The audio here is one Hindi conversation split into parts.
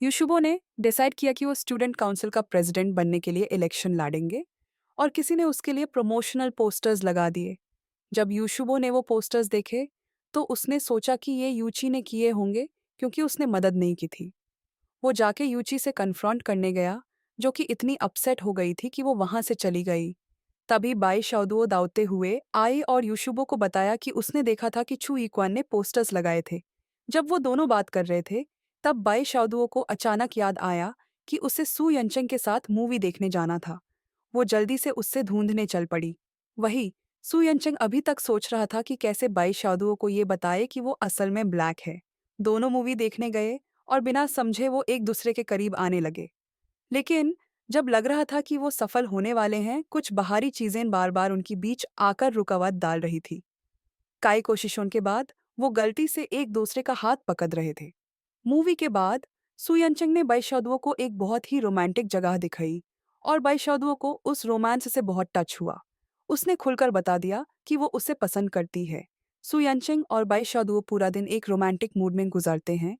यूशुबो ने डिसाइड किया कि वो स्टूडेंट काउंसिल का प्रेसिडेंट बनने के लिए इलेक्शन लड़ेंगे और किसी ने उसके लिए प्रमोशनल पोस्टर्स लगा दिए। जब यूशुबो ने वो पोस्टर्स देखे तो उसने सोचा कि ये यूची ने किए होंगे क्योंकि उसने मदद नहीं की थी। वो जाके यूची से कन्फ्रंट करने गया, जो कि इतनी अपसेट हो गई थी कि वो वहां से चली गई। तभी बाई शाओदुओ दावते हुए आई और यूशुबो को बताया कि उसने देखा था कि चू इक्वान ने पोस्टर्स लगाए थे। जब वो दोनों बात कर रहे थे तब बाई शाओदुओ को अचानक याद आया कि उसे सू यंचंग के साथ मूवी देखने जाना था। वो जल्दी से उससे ढूंढने चल पड़ी। वही सू यंचंग अभी तक सोच रहा था कि कैसे बाई शाओदुओ को ये बताए कि वो असल में ब्लैक है। दोनों मूवी देखने गए और बिना समझे वो एक दूसरे के करीब आने लगे। लेकिन जब लग रहा था कि वो सफल होने वाले हैं, कुछ बाहरी चीजें बार बार उनकी बीच आकर रुकावट डाल रही थी। कई कोशिशों के बाद वो गलती से एक दूसरे का हाथ पकड़ रहे थे। मूवी के बाद सुयंचंग ने बाईशाओदुओ को एक बहुत ही रोमांटिक जगह दिखाई और बाईशाओदुओ को उस रोमांस से बहुत टच हुआ। उसने खुलकर बता दिया कि वो उसे पसंद करती है। सुयंचंग और बाईशाओदुओ पूरा दिन एक रोमांटिक मूड में गुजारते हैं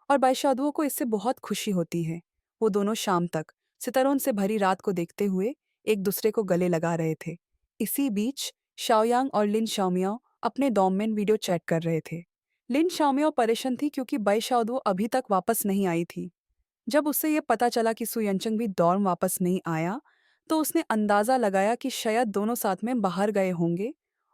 और बाईशाओदुओ को इससे बहुत खुशी होती है। वो दोनों शाम तक सितारों से भरी रात को देखते हुए एक दूसरे को गले लगा रहे थे। इसी बीच शाओयांग और लिन शाओमियाओ अपने डॉम में वीडियो चैट कर रहे थे। लिन शाओमियाओ परेशान थी क्योंकि bai शाओदुओ अभी तक वापस नहीं आई थी। जब उससे ये पता चला कि सुयंचंग भी डॉर्म वापस नहीं आया, तो उसने अंदाजा लगाया कि शायद दोनों साथ में बाहर गए होंगे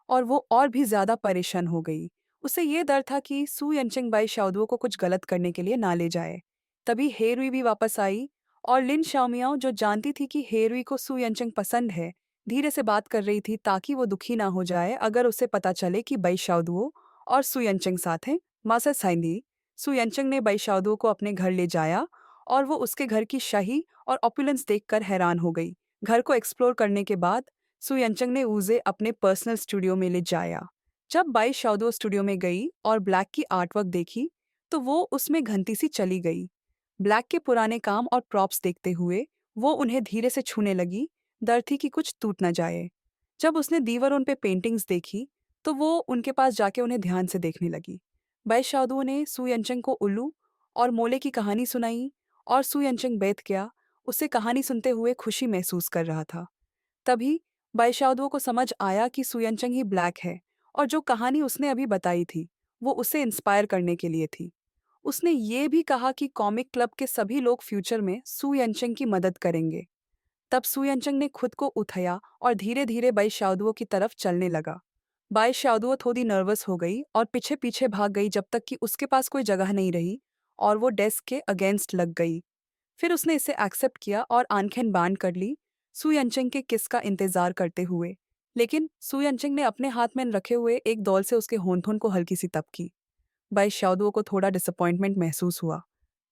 और वो और भी ज्यादा परेशान हो गई। उसे ये डर था कि सुयंचंग bai शाओदुओ को कुछ गलत करने के लिए ना ले जाए। तभी हेरुई भी वापस आई और लिन शाओमियाओ, जो जानती थी कि हेरुई को सुयंचंग पसंद है, धीरे से बात कर रही थी ताकि वो दुखी ना हो जाए अगर उसे पता चले कि bai शाओदुओ और सुयंचंग साथ हैं। मासा साइंदी सुयंचंग ने bai शाओदुओ को अपने घर ले जाया और वो उसके घर की शाही और ऑपुलेंस देखकर हैरान हो गई। घर को एक्सप्लोर करने के बाद सुयंचंग ने उसे अपने पर्सनल स्टूडियो में ले जाया। जब bai शाओदुओ स्टूडियो में गई और ब्लैक की आर्टवर्क देखी तो वो उसमें घंटी सी चली गई। ब्लैक के पुराने काम और प्रॉप्स देखते हुए वो उन्हें धीरे से छूने लगी। डर थी कि कुछ टूट न जाए। जब उसने दीवारों पे पेंटिंग्स देखी तो वो उनके पास जाके उन्हें ध्यान से देखने लगी। bai शाओदुओ ने सुयंचंग को उल्लू और मोले की कहानी सुनाई और सुयंचंग बैठ गया। उसे कहानी सुनते हुए खुशी महसूस कर रहा था। तभी bai शाओदुओ को समझ आया कि सुयंचंग ही ब्लैक है और जो कहानी उसने अभी बताई थी वो उसे इंस्पायर करने के लिए थी। उसने ये भी कहा कि कॉमिक क्लब के सभी लोग फ्यूचर में सुयंचंग की मदद करेंगे। तब सुयंचंग ने खुद को उठाया और धीरे धीरे bai शाओदुओ की तरफ चलने लगा। bai शाओदुओ थोड़ी नर्वस हो गई और पीछे पीछे भाग गई जब तक कि उसके पास कोई जगह नहीं रही और वो डेस्क के अगेंस्ट लग गई। फिर उसने इसे एक्सेप्ट किया और आंखें बांध कर ली, सुयंचंग के किस का इंतजार करते हुए। लेकिन सुयंचंग ने अपने हाथ में रखे हुए एक डॉल से उसके होंठों को हल्की सी तपकी। bai शाओदुओ को थोड़ा डिसअपॉइंटमेंट महसूस हुआ।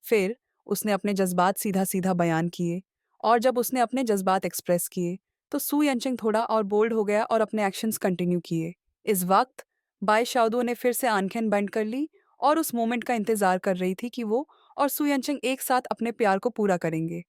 फिर उसने अपने जज्बात सीधा सीधा बयान किए और जब उसने अपने जज्बात एक्सप्रेस किए तो सू यंचंग थोड़ा और बोल्ड हो गया और अपने एक्शंस कंटिन्यू किए। इस वक्त bai शाओदुओ ने फिर से आंखें बंद कर ली और उस मोमेंट का इंतजार कर रही थी कि वो और सू यंचंग एक साथ अपने प्यार को पूरा करेंगे।